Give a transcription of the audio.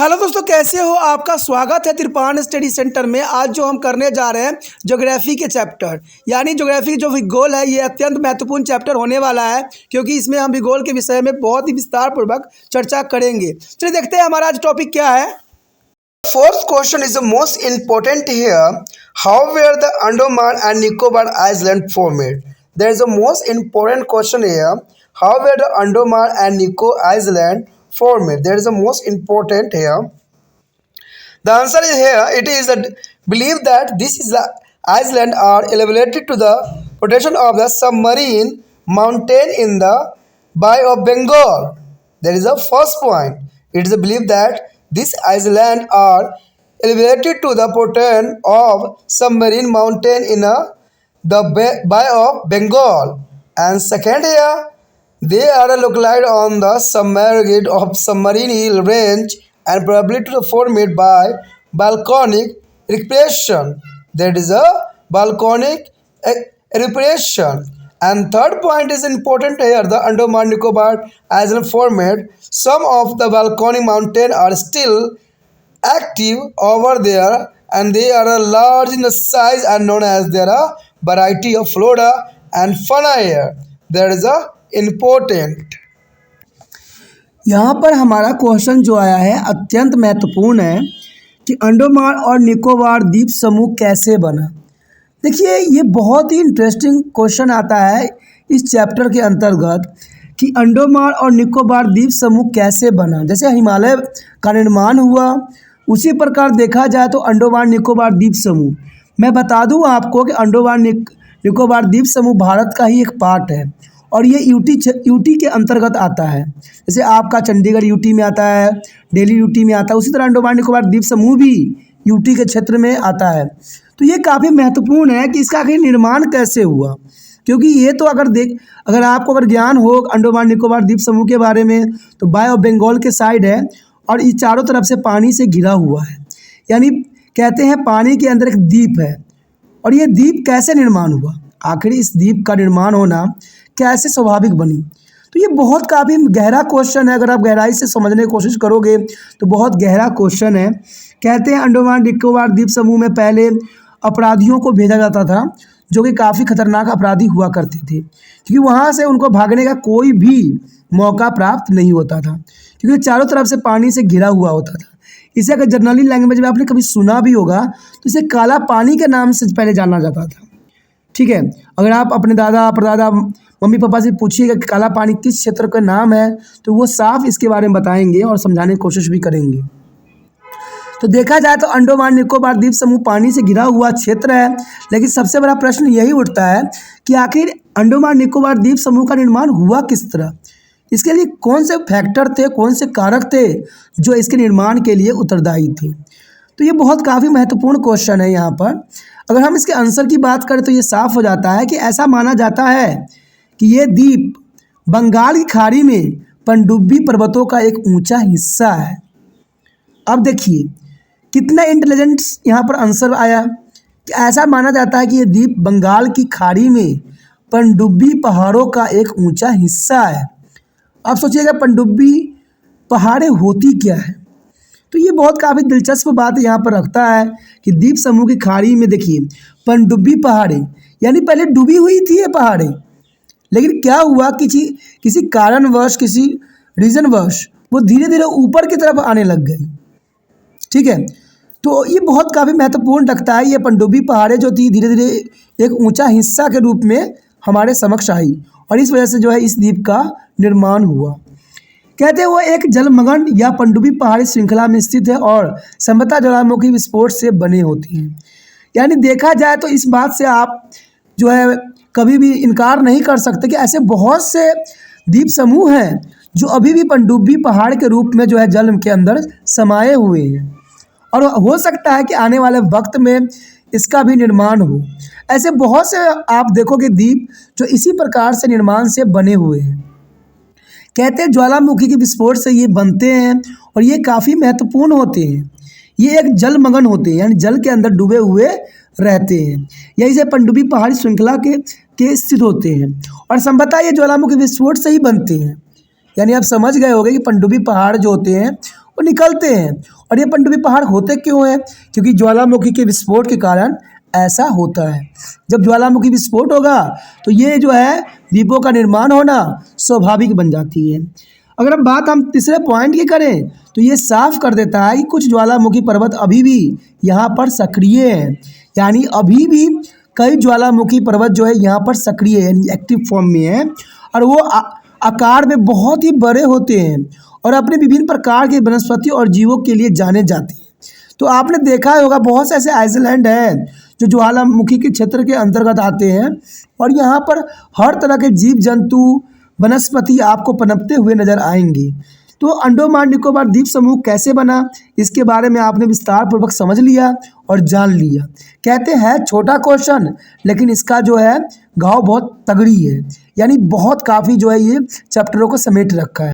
Hello दोस्तों, कैसे हो? आपका स्वागत है तिरपान स्टडी सेंटर में। आज जो हम करने जा रहे हैं ज्योग्राफी के चैप्टर यानी ज्योग्राफी जो भूगोल है, ये अत्यंत महत्वपूर्ण चैप्टर होने वाला है क्योंकि इसमें हम भूगोल के विषय में बहुत ही विस्तार पूर्वक चर्चा करेंगे। चलिए देखते हैं हमारा आज टॉपिक क्या है। Fourth question is the most important here. How were the Andaman and Nicobar Island formed? There is a most important question here. How were the Andaman and Nicobar Island formed? There is a most important here. The answer is here. It is believed that this is the island are elevated to the protection of the submarine mountain in the Bay of Bengal. That is the first point. It is believed that these islands are elevated to the protection of submarine mountain in the Bay of Bengal. And second here, they are localized on the submerged of submarine hill range and probably to the formed by volcanic eruption. That is a volcanic eruption. And third point is important here. The Andaman Nicobar Island formed. Some of the volcanic mountains are still active over there, and they are large in size and known as there are variety of flora and fauna here. That is a important. यहाँ पर हमारा question जो आया है अत्यंत महत्वपूर्ण है कि अंडमान और निकोबार द्वीप समूह कैसे बना। देखिए, ये बहुत ही इंटरेस्टिंग क्वेश्चन आता है इस चैप्टर के अंतर्गत कि अंडमान और निकोबार द्वीप समूह कैसे बना। जैसे हिमालय का निर्माण हुआ, उसी प्रकार देखा जाए तो अंडमान निकोबार द्वीप समूह, मैं बता दूं आपको कि अंडमान निकोबार द्वीप समूह भारत का ही एक पार्ट है और ये यूटी के अंतर्गत आता है। जैसे आपका चंडीगढ़ यूटी में आता है, दिल्ली यूटी में आता है, उसी तरह अंडमान निकोबार द्वीप समूह भी यूटी के क्षेत्र में आता है। तो ये काफ़ी महत्वपूर्ण है कि इसका आखिर निर्माण कैसे हुआ, क्योंकि ये तो अगर आपको ज्ञान हो अंडमान निकोबार द्वीप समूह के बारे में, तो बाय ऑफ बंगाल के साइड है और ये चारों तरफ से पानी से घिरा हुआ है, यानी कहते हैं पानी के अंदर एक द्वीप है। और ये द्वीप कैसे निर्माण हुआ, आखिर इस द्वीप का निर्माण होना कैसे स्वाभाविक बनी, तो ये बहुत काफ़ी गहरा क्वेश्चन है। अगर आप गहराई से समझने की कोशिश करोगे तो बहुत गहरा क्वेश्चन है। कहते हैं अंडमान निकोबार द्वीप समूह में पहले अपराधियों को भेजा जाता था जो कि काफ़ी खतरनाक अपराधी हुआ करते थे, क्योंकि वहाँ से उनको भागने का कोई भी मौका प्राप्त नहीं होता था, क्योंकि चारों तरफ से पानी से घिरा हुआ होता था। इसे अगर जनरली लैंग्वेज में आपने कभी सुना भी होगा तो इसे काला पानी के नाम से पहले जाना जाता था। ठीक है, अगर आप अपने दादा परदादा मम्मी पापा से पूछिएगा कि काला पानी किस क्षेत्र का नाम है, तो वो साफ इसके बारे में बताएंगे और समझाने की कोशिश भी करेंगे। तो देखा जाए तो अंडमान निकोबार द्वीप समूह पानी से घिरा हुआ क्षेत्र है, लेकिन सबसे बड़ा प्रश्न यही उठता है कि आखिर अंडमान निकोबार द्वीप समूह का निर्माण हुआ किस तरह। इसके लिए कौन से फैक्टर थे, कौन से कारक थे जो इसके निर्माण के लिए उत्तरदायी थे। तो ये बहुत काफ़ी महत्वपूर्ण क्वेश्चन है। यहाँ पर अगर हम इसके आंसर की बात करें तो ये साफ हो जाता है कि ऐसा माना जाता है कि ये द्वीप बंगाल की खाड़ी में पनडुब्बी पर्वतों का एक ऊंचा हिस्सा है। अब देखिए कितना इंटेलिजेंट यहाँ पर आंसर आया कि ऐसा माना जाता है कि ये द्वीप बंगाल की खाड़ी में पनडुब्बी पहाड़ों का एक ऊंचा हिस्सा है। अब सोचिएगा पनडुब्बी पहाड़ें होती क्या है, तो ये बहुत काफ़ी दिलचस्प बात यहाँ पर रखता है कि द्वीप समूह की खाड़ी में देखिए पनडुब्बी पहाड़ें, यानी पहले डूबी हुई थी ये पहाड़ें, लेकिन क्या हुआ किसी कारणवश, किसी रीजनवश वो धीरे धीरे ऊपर की तरफ आने लग गई। ठीक है, तो ये बहुत काफ़ी महत्वपूर्ण लगता है। ये पनडुब्बी पहाड़ें जो थी धीरे धीरे एक ऊंचा हिस्सा के रूप में हमारे समक्ष आई और इस वजह से जो है इस द्वीप का निर्माण हुआ। कहते हैं वो एक जलमग्न या पनडुब्बी पहाड़ी श्रृंखला में स्थित है और संभवतः ज्वालामुखी विस्फोट से बने होती हैं। यानी देखा जाए तो इस बात से आप जो है कभी भी इनकार नहीं कर सकते कि ऐसे बहुत से द्वीप समूह हैं जो अभी भी पनडुब्बी पहाड़ के रूप में जो है जल के अंदर समाये हुए हैं और हो सकता है कि आने वाले वक्त में इसका भी निर्माण हो। ऐसे बहुत से आप देखोगे द्वीप जो इसी प्रकार से निर्माण से बने हुए हैं। कहते हैं ज्वालामुखी के विस्फोट से ये बनते हैं और ये काफ़ी महत्वपूर्ण होते हैं। ये एक जलमग्न होते हैं, यानी जल के अंदर डूबे हुए रहते हैं, यही से पनडुब्बी पहाड़ी श्रृंखला के स्थित होते हैं और संभवतः ये ज्वालामुखी विस्फोट से ही बनते हैं। यानी आप समझ गए होंगे कि पनडुब्बी पहाड़ जो होते हैं वो निकलते हैं। और ये पनडुब्बी पहाड़ होते क्यों हैं? क्योंकि ज्वालामुखी के विस्फोट के कारण ऐसा होता है। जब ज्वालामुखी विस्फोट होगा तो ये जो है द्वीपों का निर्माण होना स्वाभाविक बन जाती है। अगर हम तीसरे पॉइंट की करें तो ये साफ कर देता है कि कुछ ज्वालामुखी पर्वत अभी भी यहाँ पर सक्रिय हैं, यानी अभी भी कई ज्वालामुखी पर्वत जो है यहाँ पर सक्रिय है, यानी एक्टिव फॉर्म में है। और वो आकार में बहुत ही बड़े होते हैं और अपने विभिन्न प्रकार के वनस्पति और जीवों के लिए जाने जाते हैं। तो आपने देखा होगा बहुत से ऐसे आइसलैंड हैं जो ज्वालामुखी के क्षेत्र के अंतर्गत आते हैं और यहाँ पर हर तरह के जीव जंतु वनस्पति आपको पनपते हुए नजर आएंगे। तो अंडमान निकोबार द्वीप समूह कैसे बना, इसके बारे में आपने विस्तार पूर्वक समझ लिया और जान लिया। कहते हैं छोटा क्वेश्चन लेकिन इसका जो है घाव बहुत तगड़ी है, यानी बहुत काफ़ी जो है ये चैप्टरों को समेट रखा है।